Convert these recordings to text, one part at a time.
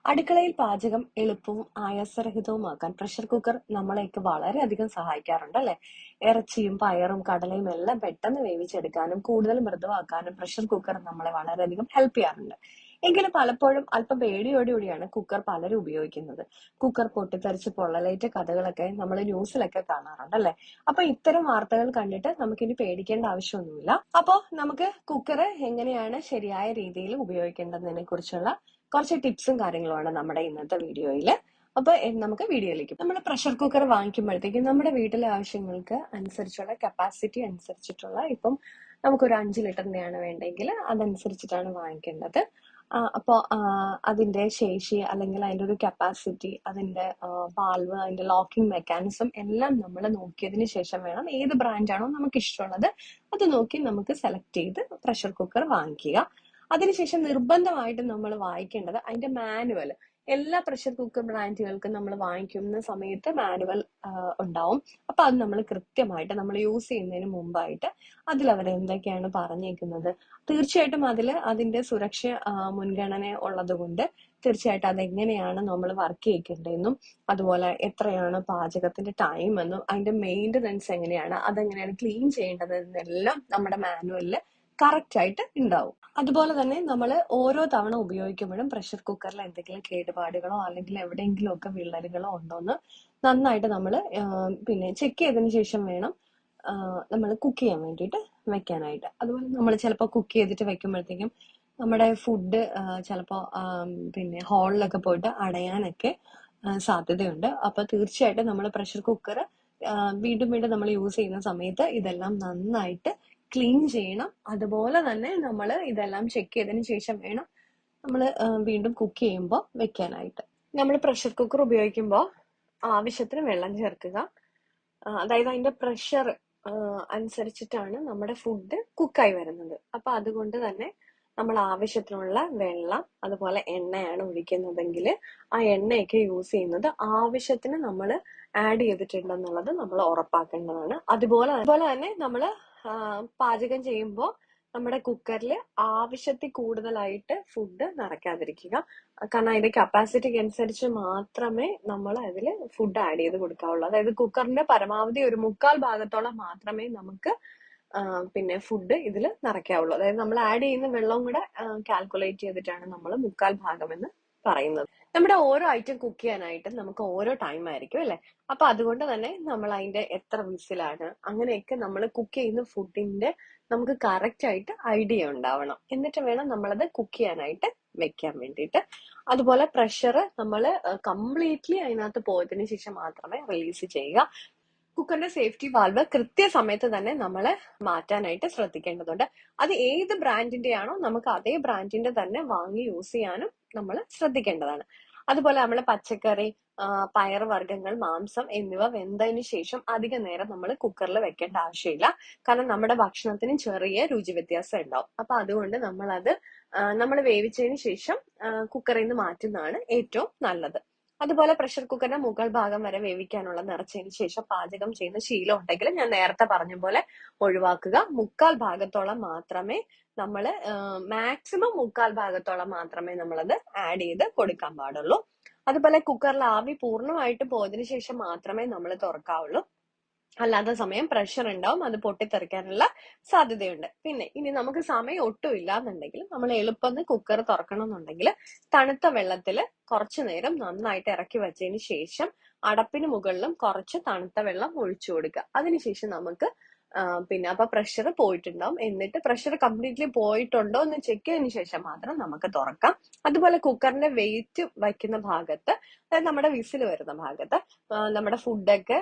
അടുക്കളയിൽ പാചകം എളുപ്പവും ആയാസരഹിതവുമാക്കാൻ പ്രഷർ കുക്കർ നമ്മളെയൊക്കെ വളരെയധികം സഹായിക്കാറുണ്ട് അല്ലെ? ഇറച്ചിയും പയറും കടലയും എല്ലാം പെട്ടെന്ന് വേവിച്ചെടുക്കാനും കൂടുതൽ മൃദുവാക്കാനും പ്രഷർ കുക്കർ നമ്മളെ വളരെയധികം ഹെൽപ്പ് ചെയ്യാറുണ്ട്. എങ്കിലും പലപ്പോഴും അല്പം പേടിയോടുകൂടിയാണ് കുക്കർ പലരും ഉപയോഗിക്കുന്നത്. കുക്കർ പൊട്ടിത്തെറിച്ച് പൊള്ളലേറ്റ കഥകളൊക്കെ നമ്മൾ ന്യൂസിലൊക്കെ കാണാറുണ്ട് അല്ലെ? അപ്പൊ ഇത്തരം വാർത്തകൾ കണ്ടിട്ട് നമുക്കിനി പേടിക്കേണ്ട ആവശ്യമൊന്നുമില്ല. അപ്പോ നമുക്ക് കുക്കർ എങ്ങനെയാണ് ശരിയായ രീതിയിൽ ഉപയോഗിക്കേണ്ടതിനെ കുറിച്ചുള്ള കുറച്ച് ടിപ്സും കാര്യങ്ങളുമാണ് നമ്മുടെ ഇന്നത്തെ വീഡിയോയിൽ. അപ്പൊ നമുക്ക് വീഡിയോയിലേക്ക്. നമ്മൾ പ്രഷർ കുക്കർ വാങ്ങിക്കുമ്പോഴത്തേക്കും നമ്മുടെ വീട്ടിലെ ആവശ്യങ്ങൾക്ക് അനുസരിച്ചുള്ള കപ്പാസിറ്റി അനുസരിച്ചിട്ടുള്ള ഇപ്പം നമുക്കൊരു 5 ലിറ്ററിന്റെയാണ് വേണ്ടെങ്കിൽ അതനുസരിച്ചിട്ടാണ് വാങ്ങിക്കേണ്ടത്. അപ്പോൾ അതിന്റെ ശേഷി അല്ലെങ്കിൽ അതിന്റെ ഒരു കപ്പാസിറ്റി, അതിന്റെ വാൽവ്, അതിന്റെ ലോക്കിംഗ് മെക്കാനിസം എല്ലാം നമ്മൾ നോക്കിയതിന് ശേഷം വേണം ഏത് ബ്രാൻഡാണോ നമുക്ക് ഇഷ്ടമുള്ളത് അത് നോക്കി നമുക്ക് സെലക്ട് ചെയ്ത് പ്രഷർ കുക്കർ വാങ്ങിക്കുക. അതിനുശേഷം നിർബന്ധമായിട്ടും നമ്മൾ വായിക്കേണ്ടത് അതിന്റെ മാനുവൽ. എല്ലാ പ്രഷർ കുക്കർ ബ്രാൻഡുകൾക്കും നമ്മൾ വാങ്ങിക്കുന്ന സമയത്ത് മാനുവൽ ഉണ്ടാവും. അപ്പൊ അത് നമ്മൾ കൃത്യമായിട്ട് നമ്മൾ യൂസ് ചെയ്യുന്നതിന് മുമ്പായിട്ട് അതിൽ അവർ എന്തൊക്കെയാണ് പറഞ്ഞേക്കുന്നത്, തീർച്ചയായിട്ടും അതിന്റെ സുരക്ഷ മുൻഗണന ഉള്ളത് കൊണ്ട് തീർച്ചയായിട്ടും അതെങ്ങനെയാണ് നമ്മൾ വർക്ക് ചെയ്യിക്കേണ്ടതെന്നും അതുപോലെ എത്രയാണ് പാചകത്തിന്റെ ടൈം എന്നും അതിന്റെ മെയിൻ്റനൻസ് എങ്ങനെയാണ്, അതെങ്ങനെയാണ് ക്ലീൻ ചെയ്യേണ്ടതെന്നെല്ലാം നമ്മുടെ മാനുവലിൽ കറക്റ്റ് ആയിട്ട് ഉണ്ടാവും. അതുപോലെ തന്നെ നമ്മൾ ഓരോ തവണ ഉപയോഗിക്കുമ്പോഴും പ്രഷർ കുക്കറിൽ എന്തെങ്കിലും കേടുപാടുകളോ അല്ലെങ്കിൽ എവിടെയെങ്കിലും ഒക്കെ വിള്ളലുകളോ ഉണ്ടോന്ന് നന്നായിട്ട് നമ്മൾ പിന്നെ ചെക്ക് ചെയ്തതിന് ശേഷം വേണം നമ്മൾ കുക്ക് ചെയ്യാൻ വേണ്ടിയിട്ട് വെക്കാനായിട്ട്. അതുപോലെ നമ്മൾ ചിലപ്പോൾ കുക്ക് ചെയ്തിട്ട് വെക്കുമ്പോഴത്തേക്കും നമ്മുടെ ഫുഡ് ചിലപ്പോൾ പിന്നെ ഹോളിലൊക്കെ പോയിട്ട് അടയാനൊക്കെ സാധ്യതയുണ്ട്. അപ്പൊ തീർച്ചയായിട്ടും നമ്മൾ പ്രഷർ കുക്കർ വീണ്ടും വീണ്ടും നമ്മൾ യൂസ് ചെയ്യുന്ന സമയത്ത് ഇതെല്ലാം നന്നായിട്ട് ക്ലീൻ ചെയ്യണം. അതുപോലെ തന്നെ നമ്മൾ ഇതെല്ലാം ചെക്ക് ചെയ്തതിന് ശേഷം വേണം നമ്മൾ വീണ്ടും കുക്ക് ചെയ്യുമ്പോൾ വെക്കാനായിട്ട്. നമ്മൾ പ്രഷർ കുക്കർ ഉപയോഗിക്കുമ്പോൾ ആവശ്യത്തിന് വെള്ളം ചേർക്കുക. അതായത് അതിന്റെ പ്രഷർ അനുസരിച്ചിട്ടാണ് നമ്മുടെ ഫുഡ് കുക്കായി വരുന്നത്. അപ്പൊ അതുകൊണ്ട് തന്നെ നമ്മൾ ആവശ്യത്തിനുള്ള വെള്ളം, അതുപോലെ എണ്ണയാണ് ഒഴിക്കുന്നതെങ്കിൽ ആ എണ്ണയൊക്കെ യൂസ് ചെയ്യുന്നത് ആവശ്യത്തിന് നമ്മൾ ആഡ് ചെയ്തിട്ടുണ്ടെന്നുള്ളത് നമ്മൾ ഉറപ്പാക്കേണ്ടതാണ്. അതുപോലെ തന്നെ നമ്മൾ പാചകം ചെയ്യുമ്പോൾ നമ്മുടെ കുക്കറിൽ ആവശ്യത്തിൽ കൂടുതലായിട്ട് ഫുഡ് നിറയ്ക്കാതിരിക്കുക. കാരണം അതിന്റെ കപ്പാസിറ്റിക്ക് അനുസരിച്ച് മാത്രമേ നമ്മൾ അതിൽ ഫുഡ് ആഡ് ചെയ്ത് കൊടുക്കാവുള്ളൂ. അതായത് കുക്കറിന്റെ പരമാവധി ഒരു 1/4 ഭാഗത്തോളം മാത്രമേ നമുക്ക് പിന്നെ ഫുഡ് ഇതിൽ നിറയ്ക്കാവുള്ളൂ. അതായത് നമ്മൾ ആഡ് ചെയ്യുന്ന വെള്ളവും കൂടെ കാൽക്കുലേറ്റ് ചെയ്തിട്ടാണ് നമ്മൾ 1/4 ഭാഗം എന്ന് പറയുന്നത്. നമ്മുടെ ഓരോ ഐറ്റം കുക്ക് ചെയ്യാനായിട്ട് നമുക്ക് ഓരോ ടൈം ആയിരിക്കും അല്ലെ? അപ്പൊ അതുകൊണ്ട് തന്നെ നമ്മൾ അതിന്റെ എത്ര വിസിലാണ് അങ്ങനെയൊക്കെ നമ്മൾ കുക്ക് ചെയ്യുന്ന ഫുഡിന്റെ നമുക്ക് കറക്റ്റ് ആയിട്ട് ഐഡിയ ഉണ്ടാവണം. എന്നിട്ട് വേണം നമ്മളത് കുക്ക് ചെയ്യാനായിട്ട് വെക്കാൻ വേണ്ടിയിട്ട്. അതുപോലെ പ്രഷർ നമ്മൾ കംപ്ലീറ്റ്ലി അതിനകത്ത് പോയതിനു ശേഷം മാത്രമേ റിലീസ് ചെയ്യുക. കുക്കറിന്റെ സേഫ്റ്റി വാൽവ് കൃത്യസമയത്ത് തന്നെ നമ്മൾ മാറ്റാനായിട്ട് ശ്രദ്ധിക്കേണ്ടതുണ്ട്. അത് ഏത് ബ്രാൻഡിന്റെ ആണോ നമുക്ക് അതേ ബ്രാൻഡിന്റെ തന്നെ വാങ്ങി യൂസ് ചെയ്യാനും നമ്മൾ ശ്രദ്ധിക്കേണ്ടതാണ്. അതുപോലെ നമ്മൾ പച്ചക്കറി, പയറുവർഗ്ഗങ്ങൾ, മാംസം എന്നിവ വെന്തതിന് ശേഷം അധിക നേരം നമ്മൾ കുക്കറിൽ വെക്കേണ്ട ആവശ്യമില്ല. കാരണം നമ്മുടെ ഭക്ഷണത്തിന് ചെറിയ രുചി വ്യത്യാസം ഉണ്ടാവും. അപ്പൊ അതുകൊണ്ട് നമ്മൾ വേവിച്ചതിന് ശേഷം കുക്കറിൽ നിന്ന് മാറ്റുന്നതാണ് ഏറ്റവും നല്ലത്. അതുപോലെ പ്രഷർ കുക്കറിന്റെ മുകൾ ഭാഗം വരെ വേവിക്കാനുള്ള നിറച്ചതിന് ശേഷം പാചകം ചെയ്യുന്ന ശീലം ഉണ്ടെങ്കിൽ ഞാൻ നേരത്തെ പറഞ്ഞ പോലെ ഒഴിവാക്കുക. 1/4 ഭാഗത്തോളം മാത്രമേ നമ്മൾ മാക്സിമം 1/4 ഭാഗത്തോളം മാത്രമേ നമ്മളത് ആഡ് ചെയ്ത് കൊടുക്കാൻ പാടുള്ളൂ. അതുപോലെ കുക്കറിൽ ആവി പൂർണ്ണമായിട്ട് പോയതിനു ശേഷം മാത്രമേ നമ്മൾ തുറക്കാവുള്ളൂ. അല്ലാത്ത സമയം പ്രഷർ ഉണ്ടാവും, അത് പൊട്ടിത്തെറിക്കാനുള്ള സാധ്യതയുണ്ട്. പിന്നെ ഇനി നമുക്ക് സമയം ഒട്ടും ഇല്ലാന്നുണ്ടെങ്കിൽ നമ്മൾ എളുപ്പം കുക്കർ തുറക്കണം എന്നുണ്ടെങ്കിൽ തണുത്ത വെള്ളത്തിൽ കുറച്ചു നേരം നന്നായിട്ട് ഇറക്കി വെച്ചതിന് ശേഷം അടപ്പിന് മുകളിലും കുറച്ച് തണുത്ത വെള്ളം ഒഴിച്ചു കൊടുക്കുക. അതിനുശേഷം നമുക്ക് പിന്നെ അപ്പൊ പ്രഷർ പോയിട്ടുണ്ടാവും. എന്നിട്ട് പ്രഷർ കംപ്ലീറ്റ്ലി പോയിട്ടുണ്ടോ എന്ന് ചെക്ക് ചെയ്തതിനു ശേഷം മാത്രം നമുക്ക് തുറക്കാം. അതുപോലെ കുക്കറിന്റെ വെയിറ്റ് വയ്ക്കുന്ന ഭാഗത്ത്, അതായത് നമ്മുടെ വിസിൽ വരുന്ന ഭാഗത്ത് നമ്മുടെ ഫുഡൊക്കെ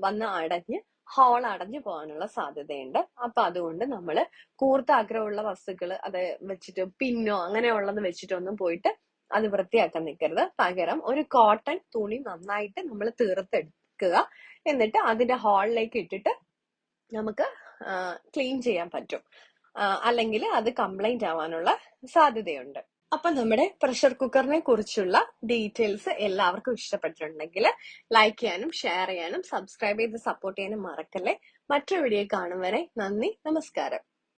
വന്ന് അടഞ്ഞ് ഹോൾ അടഞ്ഞു പോകാനുള്ള സാധ്യതയുണ്ട്. അപ്പൊ അതുകൊണ്ട് നമ്മൾ കൂർത്ത ആഗ്രഹമുള്ള വസ്തുക്കൾ അത് വെച്ചിട്ട് പിന്നോ അങ്ങനെയുള്ളത് വെച്ചിട്ടൊന്നും പോയിട്ട് അത് വൃത്തിയാക്കാൻ നിൽക്കരുത്. പകരം ഒരു കോട്ടൺ തുണി നന്നായിട്ട് നമ്മൾ തീർത്തെടുക്കുക. എന്നിട്ട് അതിന്റെ ഹോളിലേക്ക് ഇട്ടിട്ട് നമുക്ക് ക്ലീൻ ചെയ്യാൻ പറ്റും. അല്ലെങ്കിൽ അത് കംപ്ലൈന്റ് ആവാനുള്ള സാധ്യതയുണ്ട്. അപ്പൊ നമ്മുടെ പ്രഷർ കുക്കറിനെ കുറിച്ചുള്ള ഡീറ്റെയിൽസ് എല്ലാവർക്കും ഇഷ്ടപ്പെട്ടിട്ടുണ്ടെങ്കിൽ ലൈക്ക് ചെയ്യാനും ഷെയർ ചെയ്യാനും സബ്സ്ക്രൈബ് ചെയ്ത് സപ്പോർട്ട് ചെയ്യാനും മറക്കല്ലേ. മറ്റൊരു വീഡിയോ കാണും വരെ നന്ദി, നമസ്കാരം.